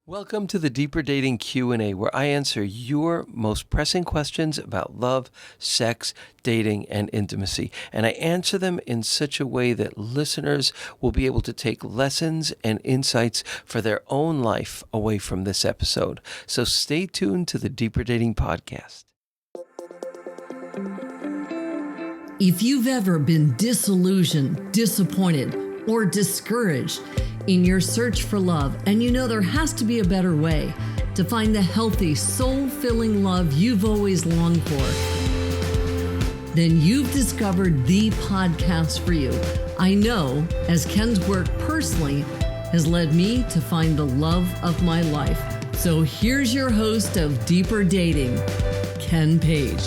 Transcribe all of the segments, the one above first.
Welcome to the Deeper Dating Q&A, where I answer your most pressing questions about love, sex, dating, and intimacy. And I answer them in such a way that listeners will be able to take lessons and insights for their own life away from this episode. So stay tuned to the Deeper Dating Podcast. If you've ever been disillusioned, disappointed, or discouraged in your search for love, and you know there has to be a better way to find the healthy, soul-filling love you've always longed for, then you've discovered the podcast for you. I know, as Ken's work personally has led me to find the love of my life. So here's your host of Deeper Dating, Ken Page.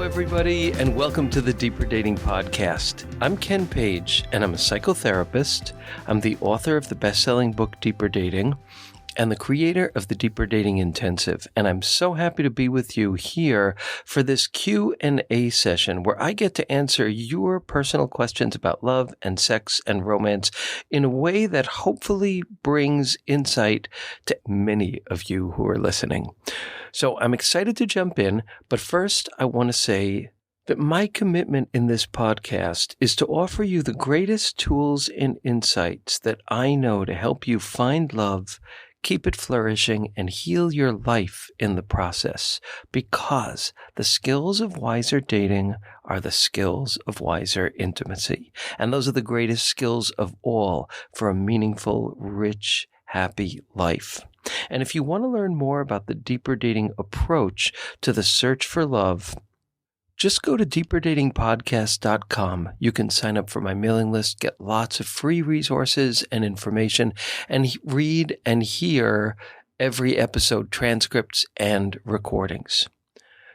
Everybody, and welcome to the Deeper Dating Podcast. I'm Ken Page, and I'm a psychotherapist. I'm the author of the best-selling book, Deeper Dating, and the creator of the Deeper Dating Intensive. And I'm so happy to be with you here for this Q&A session where I get to answer your personal questions about love and sex and romance in a way that hopefully brings insight to many of you who are listening. So I'm excited to jump in, but first I want to say that my commitment in this podcast is to offer you the greatest tools and insights that I know to help you find love, keep it flourishing, and heal your life in the process, because the skills of wiser dating are the skills of wiser intimacy. And those are the greatest skills of all for a meaningful, rich, happy life. And if you want to learn more about the Deeper Dating approach to the search for love, just go to deeperdatingpodcast.com. You can sign up for my mailing list, get lots of free resources and information, and read and hear every episode transcripts and recordings.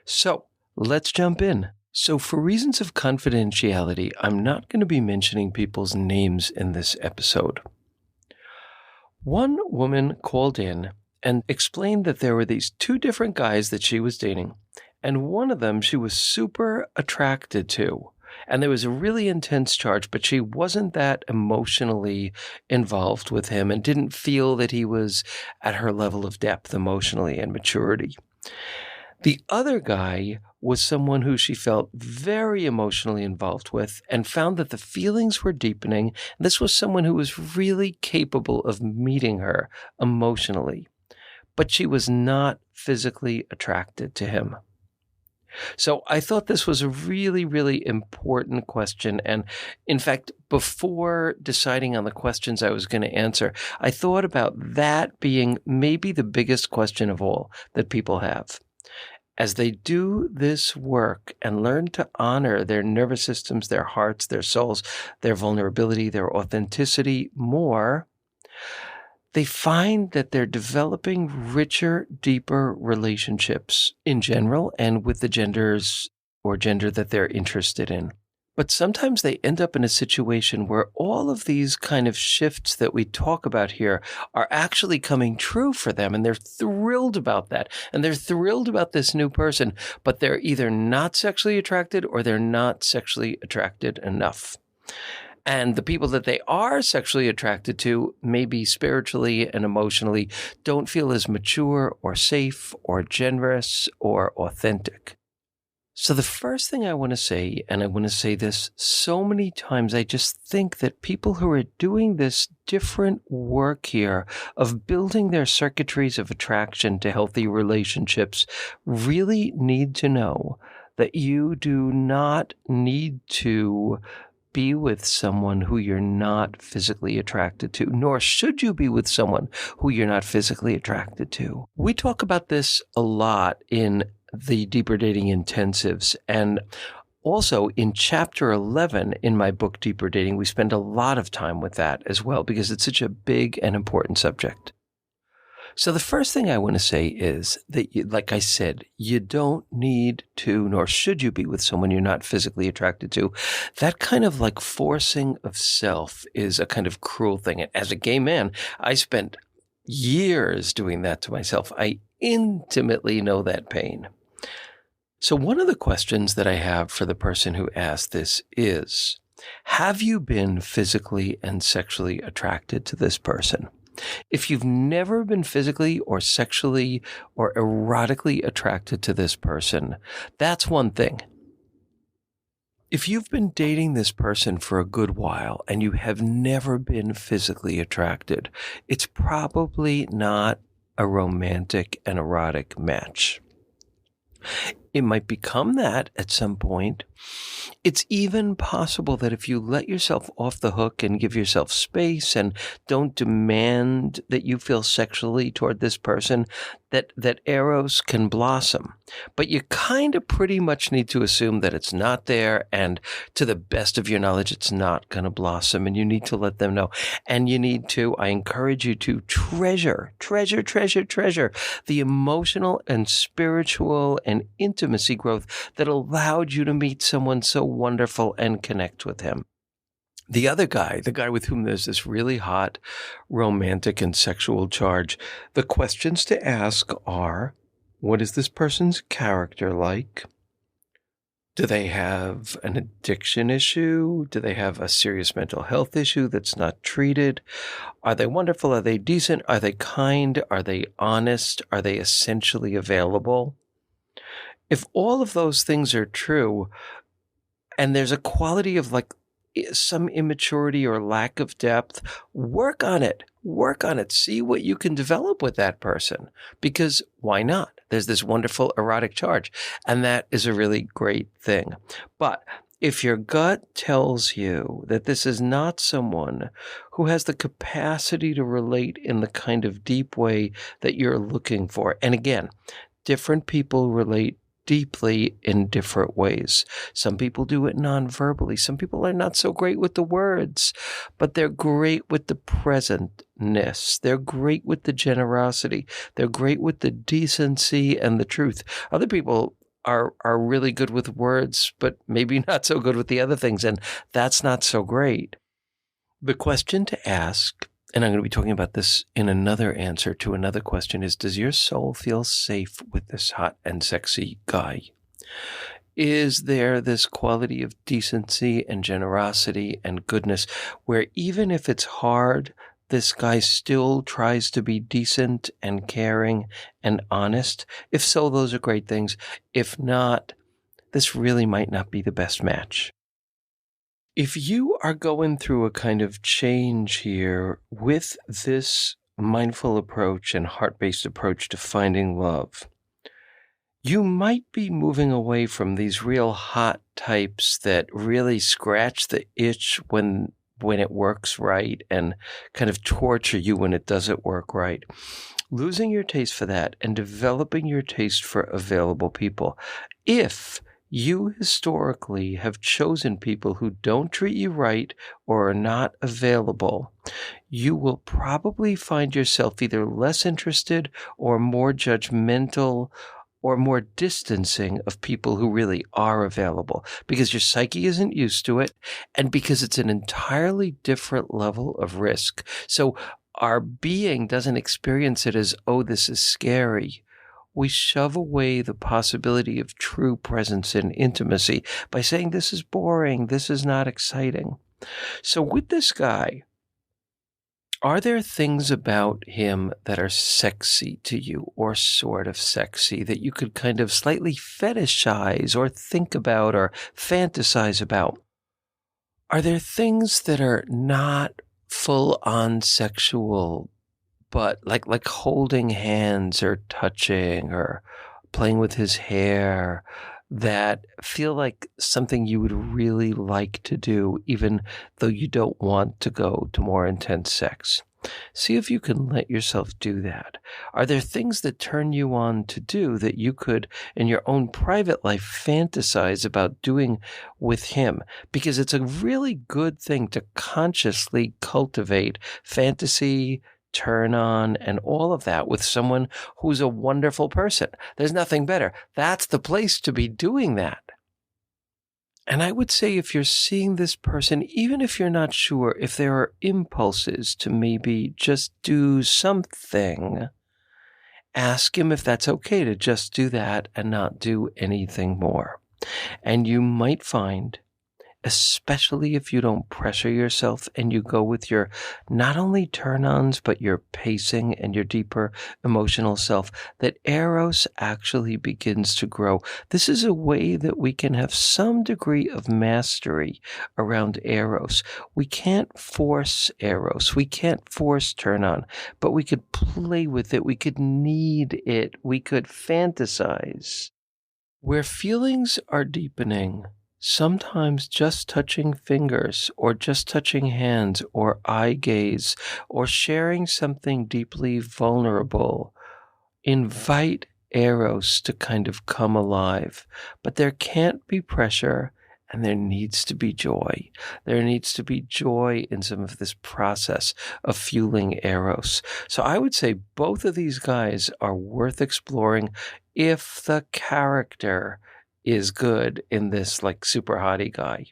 So let's jump in. So for reasons of confidentiality, I'm not going to be mentioning people's names in this episode. One woman called in and explained that there were these two different guys that she was dating, and one of them she was super attracted to. And there was a really intense charge, but she wasn't that emotionally involved with him and didn't feel that he was at her level of depth emotionally and maturity. The other guy was someone who she felt very emotionally involved with and found that the feelings were deepening. This was someone who was really capable of meeting her emotionally, but she was not physically attracted to him. So I thought this was a really, really important question. And in fact, before deciding on the questions I was going to answer, I thought about that being maybe the biggest question of all that people have. As they do this work and learn to honor their nervous systems, their hearts, their souls, their vulnerability, their authenticity more, they find that they're developing richer, deeper relationships in general and with the genders or gender that they're interested in. But sometimes they end up in a situation where all of these kind of shifts that we talk about here are actually coming true for them. And they're thrilled about that. And they're thrilled about this new person, but they're either not sexually attracted or they're not sexually attracted enough. And the people that they are sexually attracted to, maybe spiritually and emotionally, don't feel as mature or safe or generous or authentic. So the first thing I want to say, and I want to say this so many times, I just think that people who are doing this different work here of building their circuitries of attraction to healthy relationships really need to know that you do not need to be with someone who you're not physically attracted to, nor should you be with someone who you're not physically attracted to. We talk about this a lot in the Deeper Dating Intensives, and also in Chapter 11 in my book, Deeper Dating, we spend a lot of time with that as well because it's such a big and important subject. So the first thing I want to say is that, like I said, you don't need to, nor should you be with someone you're not physically attracted to. That kind of like forcing of self is a kind of cruel thing. And as a gay man, I spent years doing that to myself. I intimately know that pain. So one of the questions that I have for the person who asked this is, Have you been physically and sexually attracted to this person? If you've never been physically or sexually or erotically attracted to this person, that's one thing. If you've been dating this person for a good while and you have never been physically attracted, it's probably not a romantic and erotic match. It might become that at some point. It's even possible that if you let yourself off the hook and give yourself space and don't demand that you feel sexually toward this person, that eros can blossom. But you kind of pretty much need to assume that it's not there, and to the best of your knowledge, it's not going to blossom, and you need to let them know. And you need to, I encourage you to treasure the emotional and spiritual and intimacy growth that allowed you to meet someone so wonderful and connect with him. The other guy, the guy with whom there's this really hot romantic and sexual charge, the questions to ask are, what is this person's character like? Do they have an addiction issue? Do they have a serious mental health issue that's not treated? Are they wonderful? Are they decent? Are they kind? Are they honest? Are they essentially available? If all of those things are true, and there's a quality of like some immaturity or lack of depth, work on it. See what you can develop with that person, because why not? There's this wonderful erotic charge, and that is a really great thing. But if your gut tells you that this is not someone who has the capacity to relate in the kind of deep way that you're looking for, and again, different people relate deeply in different ways. Some people do it non-verbally. Some people are not so great with the words, but they're great with the presentness. They're great with the generosity. They're great with the decency and the truth. Other people are really good with words, but maybe not so good with the other things, and that's not so great. The question to ask, and I'm going to be talking about this in another answer to another question, is, does your soul feel safe with this hot and sexy guy? Is there this quality of decency and generosity and goodness where even if it's hard, this guy still tries to be decent and caring and honest? If so, those are great things. If not, this really might not be the best match. If you are going through a kind of change here with this mindful approach and heart-based approach to finding love, you might be moving away from these real hot types that really scratch the itch when it works right and kind of torture you when it doesn't work right. Losing your taste for that and developing your taste for available people. If you historically have chosen people who don't treat you right or are not available, you will probably find yourself either less interested or more judgmental or more distancing of people who really are available, because your psyche isn't used to it and because it's an entirely different level of risk. So our being doesn't experience it as, oh, this is scary. We shove away the possibility of true presence and intimacy by saying, this is boring, this is not exciting. So with this guy, are there things about him that are sexy to you, or sort of sexy, that you could kind of slightly fetishize or think about or fantasize about? Are there things that are not full-on sexual, but like holding hands or touching or playing with his hair, that feel like something you would really like to do, even though you don't want to go to more intense sex? See if you can let yourself do that. Are there things that turn you on to do that you could, in your own private life, fantasize about doing with him? Because it's a really good thing to consciously cultivate fantasy, turn on, and all of that with someone who's a wonderful person. There's nothing better. That's the place to be doing that. And I would say, if you're seeing this person, even if you're not sure, if there are impulses to maybe just do something, ask him if that's okay to just do that and not do anything more. And you might find especially if you don't pressure yourself and you go with your not only turn-ons, but your pacing and your deeper emotional self, that Eros actually begins to grow. This is a way that we can have some degree of mastery around Eros. We can't force Eros. We can't force turn-on, but we could play with it. We could knead it. We could fantasize. Where feelings are deepening, sometimes just touching fingers or just touching hands or eye gaze or sharing something deeply vulnerable invite Eros to kind of come alive. But there can't be pressure and there needs to be joy. There needs to be joy in some of this process of fueling Eros. So I would say both of these guys are worth exploring if the character is good in this like super hottie guy.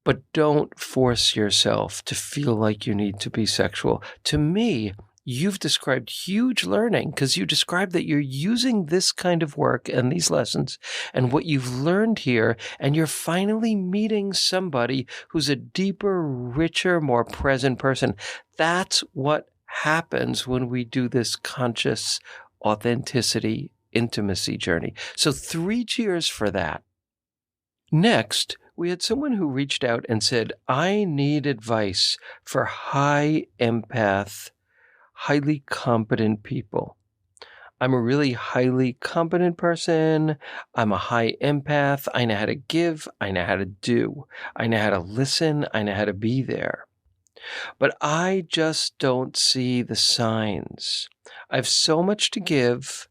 But don't force yourself to feel like you need to be sexual. To me, you've described huge learning because you described that you're using this kind of work and these lessons and what you've learned here, and you're finally meeting somebody who's a deeper, richer, more present person. That's what happens when we do this conscious authenticity intimacy journey. So 3 cheers for that. Next, we had someone who reached out and said, I need advice for high empath, highly competent people. I'm a really highly competent person. I'm a high empath. I know how to give. I know how to do. I know how to listen. I know how to be there. But I just don't see the signs. I have so much to give,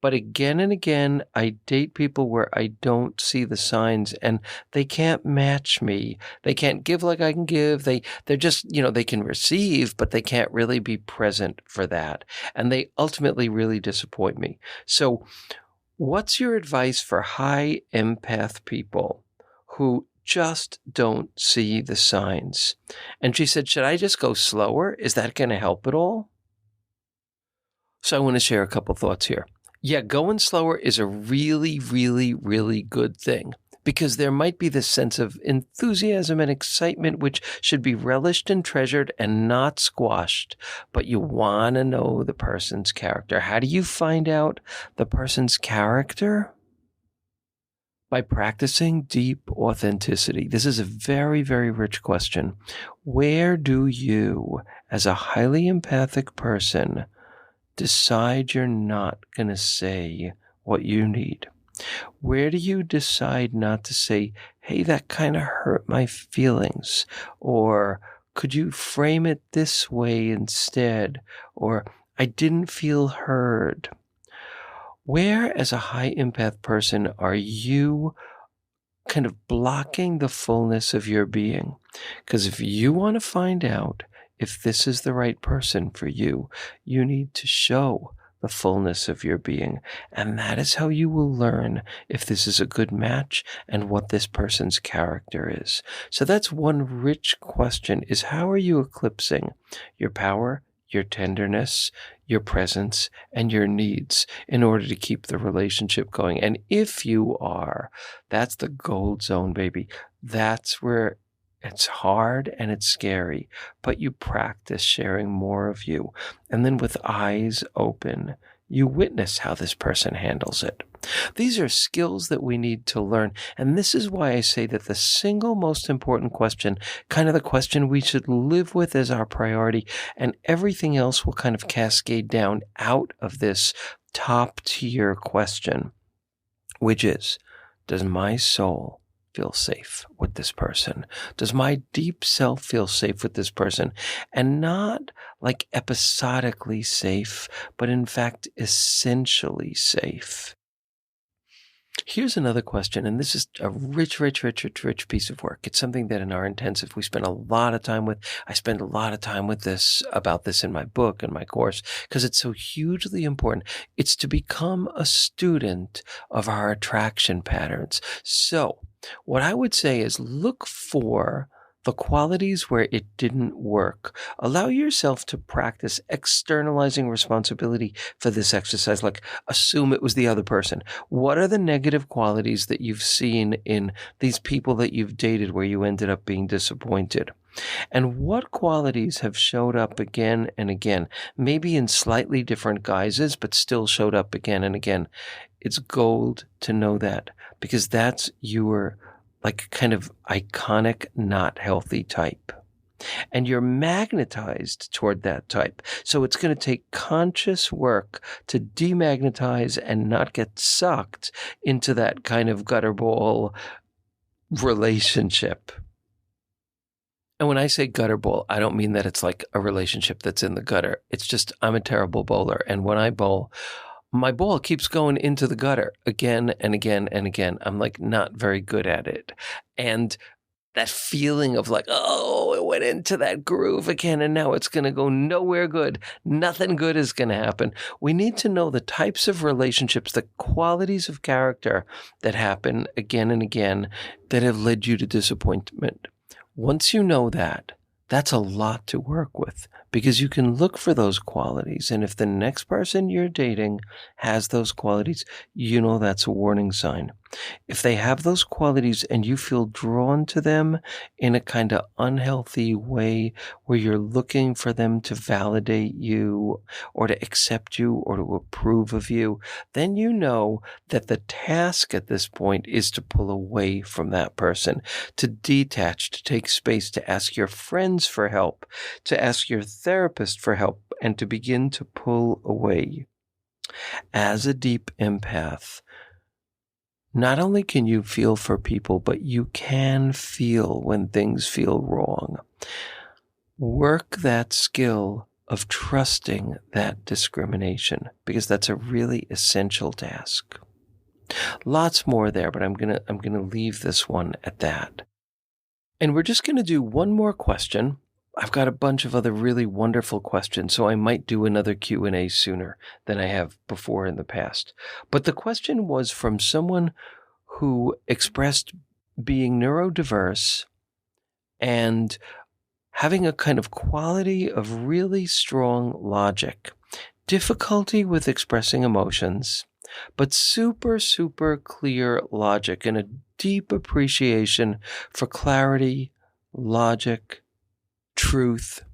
but again and again, I date people where I don't see the signs and they can't match me. They can't give like I can give. They're just, they can receive, but they can't really be present for that. And they ultimately really disappoint me. So what's your advice for high empath people who just don't see the signs? And she said, should I just go slower? Is that going to help at all? So I want to share a couple thoughts here. Yeah, going slower is a really, really, really good thing because there might be this sense of enthusiasm and excitement which should be relished and treasured and not squashed. But you want to know the person's character. How do you find out the person's character? By practicing deep authenticity. This is a very, very rich question. Where do you, as a highly empathic person, decide you're not going to say what you need? Where do you decide not to say, hey, that kind of hurt my feelings? Or could you frame it this way instead? Or I didn't feel heard. Where, as a high empath person, are you kind of blocking the fullness of your being? Because if you want to find out if this is the right person for you, you need to show the fullness of your being. And that is how you will learn if this is a good match and what this person's character is. So that's one rich question, is how are you eclipsing your power, your tenderness, your presence, and your needs in order to keep the relationship going? And if you are, that's the gold zone, baby. That's where it's hard and it's scary, but you practice sharing more of you. And then with eyes open, you witness how this person handles it. These are skills that we need to learn. And this is why I say that the single most important question, kind of the question we should live with as our priority, and everything else will kind of cascade down out of this top tier question, which is, does my soul feel safe with this person? Does my deep self feel safe with this person? And not like episodically safe, but in fact, essentially safe. Here's another question, and this is a rich piece of work. It's something that in our intensive we spend a lot of time with. I spend a lot of time with this, about this in my book and my course, because it's so hugely important. It's to become a student of our attraction patterns. So what I would say is look for the qualities where it didn't work. Allow yourself to practice externalizing responsibility for this exercise, like assume it was the other person. What are the negative qualities that you've seen in these people that you've dated where you ended up being disappointed? And what qualities have showed up again and again, maybe in slightly different guises, but still showed up again and again? It's gold to know that, because that's your like kind of iconic, not healthy type. And you're magnetized toward that type. So it's going to take conscious work to demagnetize and not get sucked into that kind of gutter ball relationship. And when I say gutter ball, I don't mean that it's like a relationship that's in the gutter. It's just I'm a terrible bowler. And when I bowl, my ball keeps going into the gutter again and again and again. I'm like not very good at it. And that feeling of like, oh, it went into that groove again and now it's going to go nowhere good. Nothing good is going to happen. We need to know the types of relationships, the qualities of character that happen again and again that have led you to disappointment. Once you know that, that's a lot to work with, because you can look for those qualities. And if the next person you're dating has those qualities, you know that's a warning sign. If they have those qualities and you feel drawn to them in a kind of unhealthy way where you're looking for them to validate you or to accept you or to approve of you, then you know that the task at this point is to pull away from that person, to detach, to take space, to ask your friends for help, to ask your therapist for help, and to begin to pull away. As a deep empath, not only can you feel for people, but you can feel when things feel wrong. Work that skill of trusting that discrimination, because that's a really essential task. Lots more there, but I'm gonna leave this one at that. And we're just gonna do one more question. I've got a bunch of other really wonderful questions, so I might do another Q&A sooner than I have before in the past. But the question was from someone who expressed being neurodiverse and having a kind of quality of really strong logic, difficulty with expressing emotions, but super, super clear logic and a deep appreciation for clarity, logic, truth,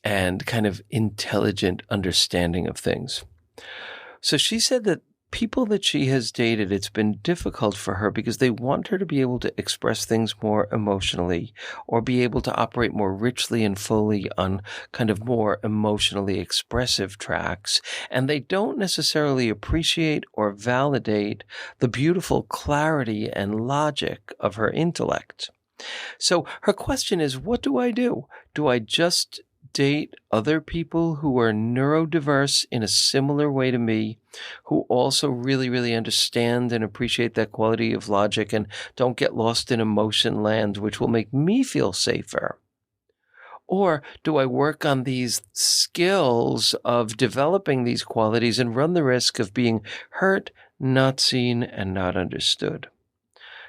and kind of intelligent understanding of things. So she said that people that she has dated, it's been difficult for her because they want her to be able to express things more emotionally or be able to operate more richly and fully on kind of more emotionally expressive tracks. And they don't necessarily appreciate or validate the beautiful clarity and logic of her intellect. So her question is, what do I do? Do I just date other people who are neurodiverse in a similar way to me, who also really, really understand and appreciate that quality of logic and don't get lost in emotion land, which will make me feel safer? Or do I work on these skills of developing these qualities and run the risk of being hurt, not seen, and not understood?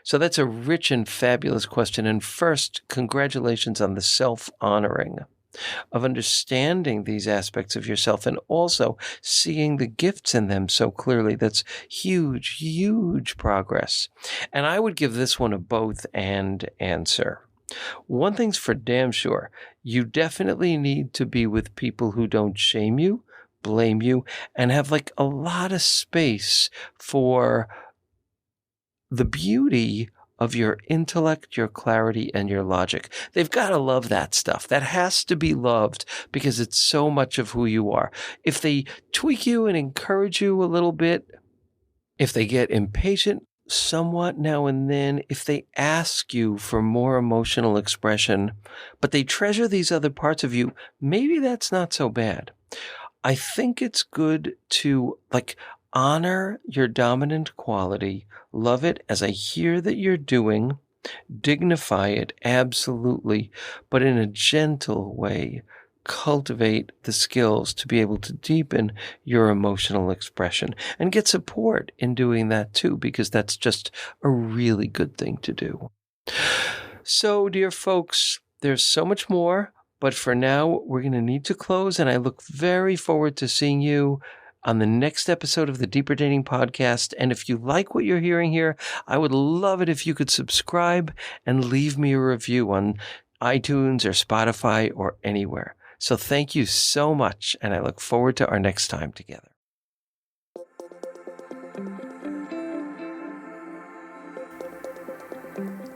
So that's a rich and fabulous question. And first, congratulations on the self-honoring of understanding these aspects of yourself and also seeing the gifts in them so clearly. That's huge, huge progress. And I would give this one a both and answer. One thing's for damn sure. You definitely need to be with people who don't shame you, blame you, and have like a lot of space for the beauty of your intellect, your clarity, and your logic. They've got to love that stuff. That has to be loved because it's so much of who you are. If they tweak you and encourage you a little bit, if they get impatient somewhat now and then, if they ask you for more emotional expression, but they treasure these other parts of you, maybe that's not so bad. I think it's good to honor your dominant quality, love it as I hear that you're doing, dignify it, absolutely, but in a gentle way, cultivate the skills to be able to deepen your emotional expression and get support in doing that too, because that's just a really good thing to do. So, dear folks, There's so much more, but for now, we're going to need to close, and I look very forward to seeing you on the next episode of the Deeper Dating Podcast. And if you like what you're hearing here, I would love it if you could subscribe and leave me a review on iTunes or Spotify or anywhere. So thank you so much, and I look forward to our next time together.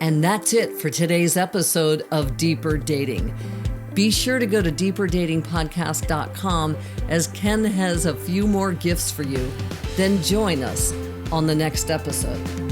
And that's it for today's episode of Deeper Dating. Be sure to go to deeperdatingpodcast.com as Ken has a few more gifts for you. Then join us on the next episode.